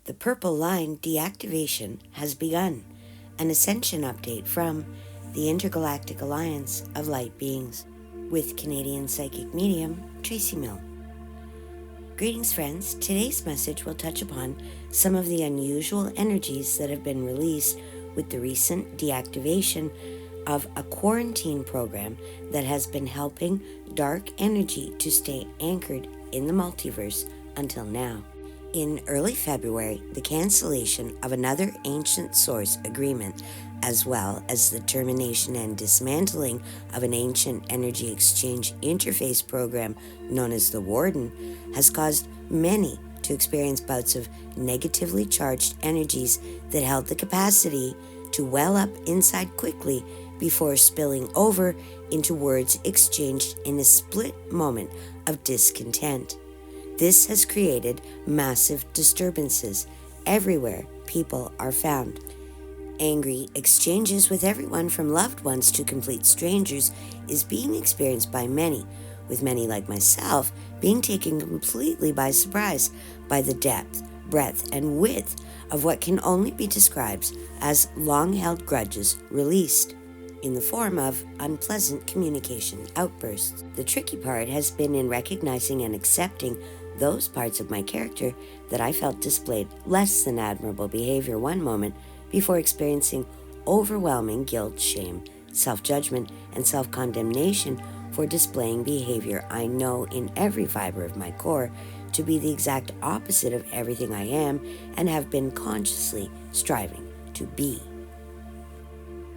The purple line deactivation has begun, an Ascension update from the Intergalactic Alliance of Light Beings, with Canadian psychic medium Tracey Milne. Greetings, friends. Today's message will touch upon some of the unusual energies that have been released with the recent deactivation of a quarantine program that has been helping dark energy to stay anchored in the multiverse until now. In early February, the cancellation of another ancient source agreement, as well as the termination and dismantling of an ancient energy exchange interface program known as the Warden, has caused many to experience bouts of negatively charged energies that held the capacity to well up inside quickly before spilling over into words exchanged in a split moment of discontent. This has created massive disturbances everywhere people are found. Angry exchanges with everyone from loved ones to complete strangers is being experienced by many, with many like myself being taken completely by surprise by the depth, breadth, and width of what can only be described as long-held grudges released in the form of unpleasant communication outbursts. The tricky part has been in recognizing and accepting those parts of my character that I felt displayed less than admirable behavior one moment before experiencing overwhelming guilt, shame, self-judgment, and self-condemnation for displaying behavior I know in every fiber of my core to be the exact opposite of everything I am and have been consciously striving to be.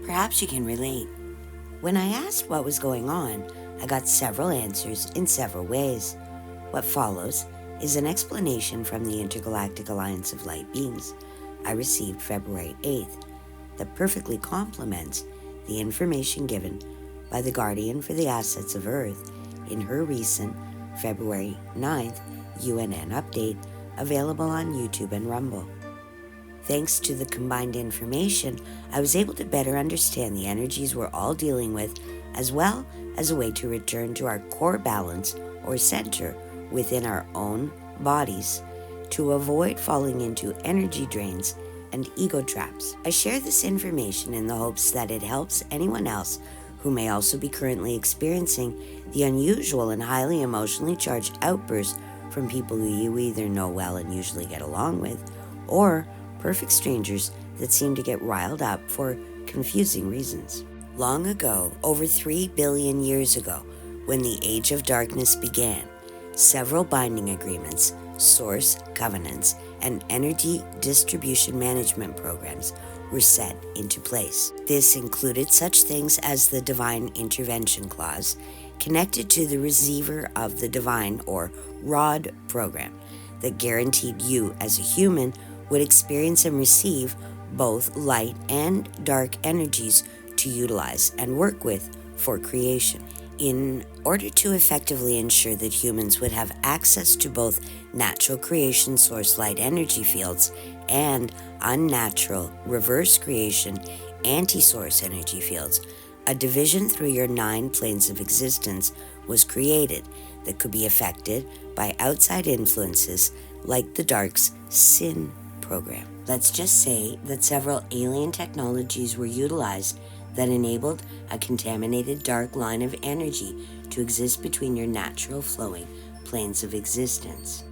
Perhaps you can relate. When I asked what was going on, I got several answers in several ways. What follows is an explanation from the Intergalactic Alliance of Light Beings I received February 8th that perfectly complements the information given by the Guardian for the Assets of Earth in her recent February 9th UNN update available on YouTube and Rumble. Thanks to the combined information, I was able to better understand the energies we're all dealing with, as well as a way to return to our core balance or center within our own bodies to avoid falling into energy drains and ego traps. I share this information in the hopes that it helps anyone else who may also be currently experiencing the unusual and highly emotionally charged outbursts from people who you either know well and usually get along with, or perfect strangers that seem to get riled up for confusing reasons. Long ago, over 3 billion years ago, when the Age of Darkness began, several binding agreements, source covenants, and energy distribution management programs were set into place. This included such things as the Divine Intervention Clause, connected to the Receiver of the Divine, or ROD program, that guaranteed you as a human would experience and receive both light and dark energies to utilize and work with for creation. In order to effectively ensure that humans would have access to both natural creation source light energy fields and unnatural reverse creation anti-source energy fields, a division through your 9 planes of existence was created that could be affected by outside influences like the Dark's Sin program. Let's just say that several alien technologies were utilized that enabled a contaminated dark line of energy to exist between your natural flowing planes of existence.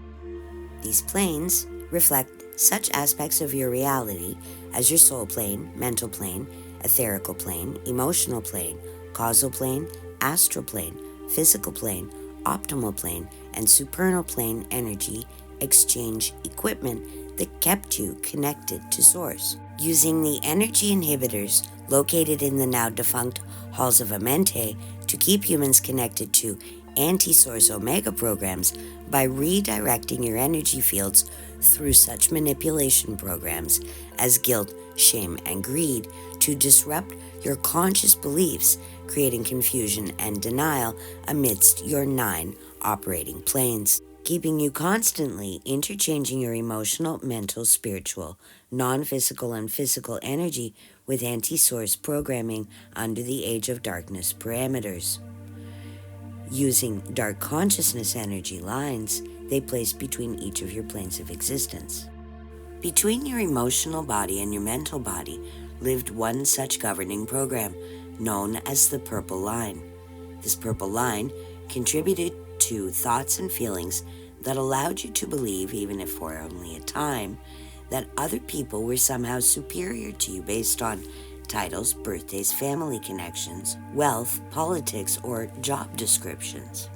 These planes reflect such aspects of your reality as your soul plane, mental plane, etherical plane, emotional plane, causal plane, astral plane, physical plane, optimal plane, and supernal plane energy exchange equipment that kept you connected to Source. Using the energy inhibitors located in the now defunct Halls of Amente to keep humans connected to anti-Source Omega programs by redirecting your energy fields through such manipulation programs as guilt, shame, and greed to disrupt your conscious beliefs, creating confusion and denial amidst your 9 operating planes, keeping you constantly interchanging your emotional, mental, spiritual, non-physical, and physical energy with anti-source programming under the Age of Darkness parameters. Using dark consciousness energy lines, they place between each of your planes of existence. Between your emotional body and your mental body lived one such governing program, known as the purple line. This purple line contributed to thoughts and feelings that allowed you to believe, even if for only a time, that other people were somehow superior to you based on titles, birthdays, family connections, wealth, politics, or job descriptions.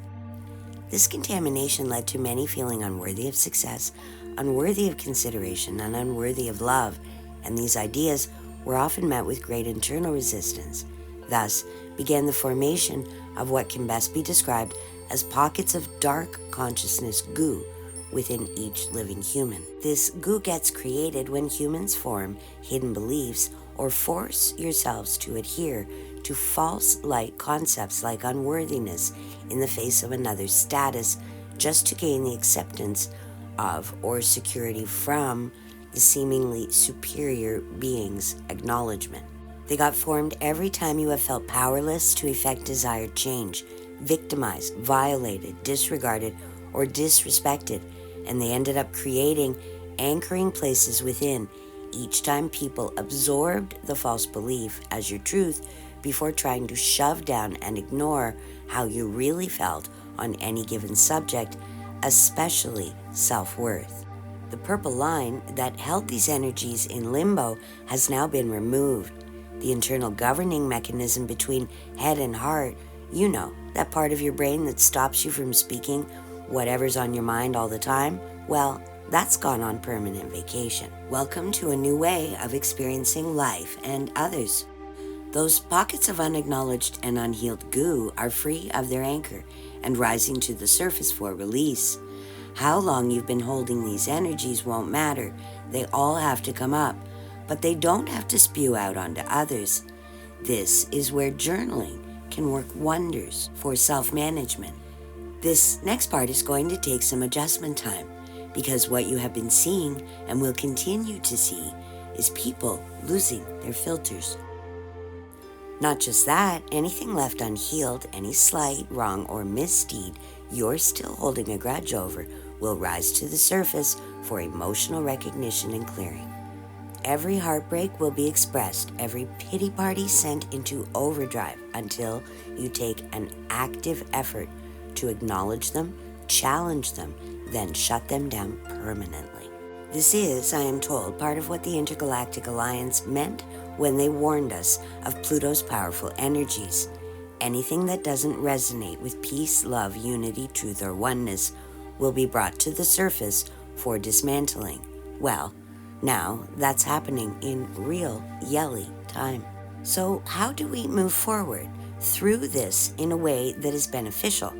This contamination led to many feeling unworthy of success, unworthy of consideration, and unworthy of love, and these ideas were often met with great internal resistance. Thus began the formation of what can best be described as pockets of dark consciousness goo within each living human. This goo gets created when humans form hidden beliefs or force yourselves to adhere to false light concepts like unworthiness in the face of another's status just to gain the acceptance of or security from the seemingly superior being's acknowledgement. They got formed every time you have felt powerless to effect desired change, victimized, violated, disregarded, or disrespected, and they ended up creating anchoring places within each time people absorbed the false belief as your truth before trying to shove down and ignore how you really felt on any given subject, especially self-worth. The purple line that held these energies in limbo has now been removed. The internal governing mechanism between head and heart, you know, that part of your brain that stops you from speaking whatever's on your mind all the time, well, that's gone on permanent vacation. Welcome to a new way of experiencing life and others. Those pockets of unacknowledged and unhealed goo are free of their anchor and rising to the surface for release. How long you've been holding these energies won't matter. They all have to come up, but they don't have to spew out onto others. This is where journaling can work wonders for self-management. This next part is going to take some adjustment time because what you have been seeing and will continue to see is people losing their filters. Not just that, anything left unhealed, any slight, wrong, or misdeed you're still holding a grudge over will rise to the surface for emotional recognition and clearing. Every heartbreak will be expressed, every pity party sent into overdrive until you take an active effort to acknowledge them, challenge them, then shut them down permanently. This is, I am told, part of what the Intergalactic Alliance meant when they warned us of Pluto's powerful energies. Anything that doesn't resonate with peace, love, unity, truth, or oneness will be brought to the surface for dismantling. Well, now that's happening in real yelly time. So how do we move forward through this in a way that is beneficial?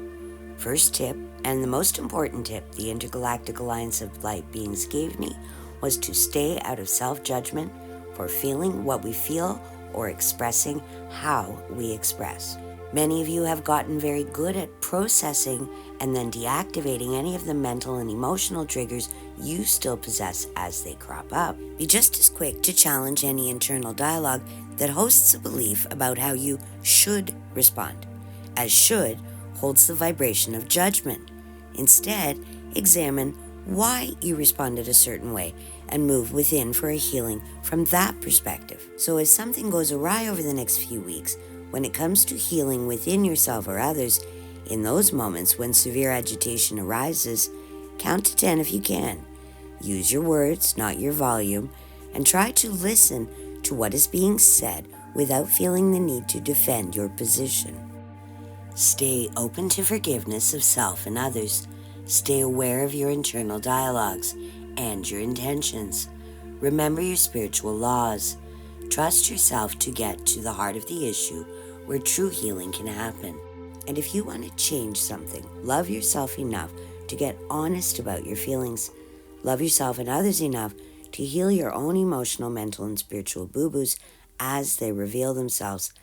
First tip, and the most important tip the Intergalactic Alliance of Light Beings gave me, was to stay out of self-judgment for feeling what we feel or expressing how we express. Many of you have gotten very good at processing and then deactivating any of the mental and emotional triggers you still possess as they crop up. Be just as quick to challenge any internal dialogue that hosts a belief about how you should respond, as should holds the vibration of judgment. Instead, examine why you responded a certain way and move within for a healing from that perspective. So as something goes awry over the next few weeks, when it comes to healing within yourself or others, in those moments when severe agitation arises, count to 10 if you can. Use your words, not your volume, and try to listen to what is being said without feeling the need to defend your position. Stay open to forgiveness of self and others. Stay aware of your internal dialogues and your intentions. Remember your spiritual laws. Trust yourself to get to the heart of the issue where true healing can happen. And if you want to change something, love yourself enough to get honest about your feelings. Love yourself and others enough to heal your own emotional, mental, and spiritual boo-boos as they reveal themselves.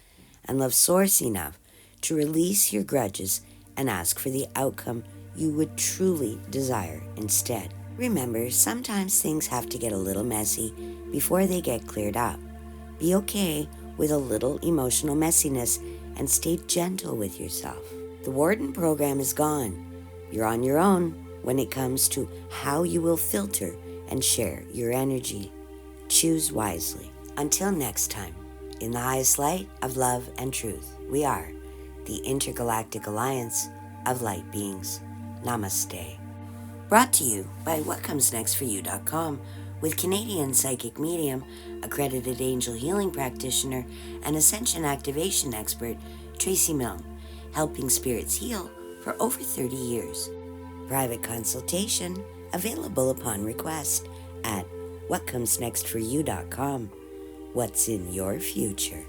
And love Source enough to release your grudges and ask for the outcome you would truly desire instead. Remember, sometimes things have to get a little messy before they get cleared up. Be okay with a little emotional messiness and stay gentle with yourself. The Warden program is gone. You're on your own when it comes to how you will filter and share your energy. Choose wisely. Until next time, in the highest light of love and truth, we are the Intergalactic Alliance of Light Beings. Namaste. Brought to you by WhatComesNextForYou.com with Canadian psychic medium, accredited angel healing practitioner, and ascension activation expert, Tracey Milne, helping spirits heal for over 30 years. Private consultation available upon request at WhatComesNextForYou.com. What's in your future?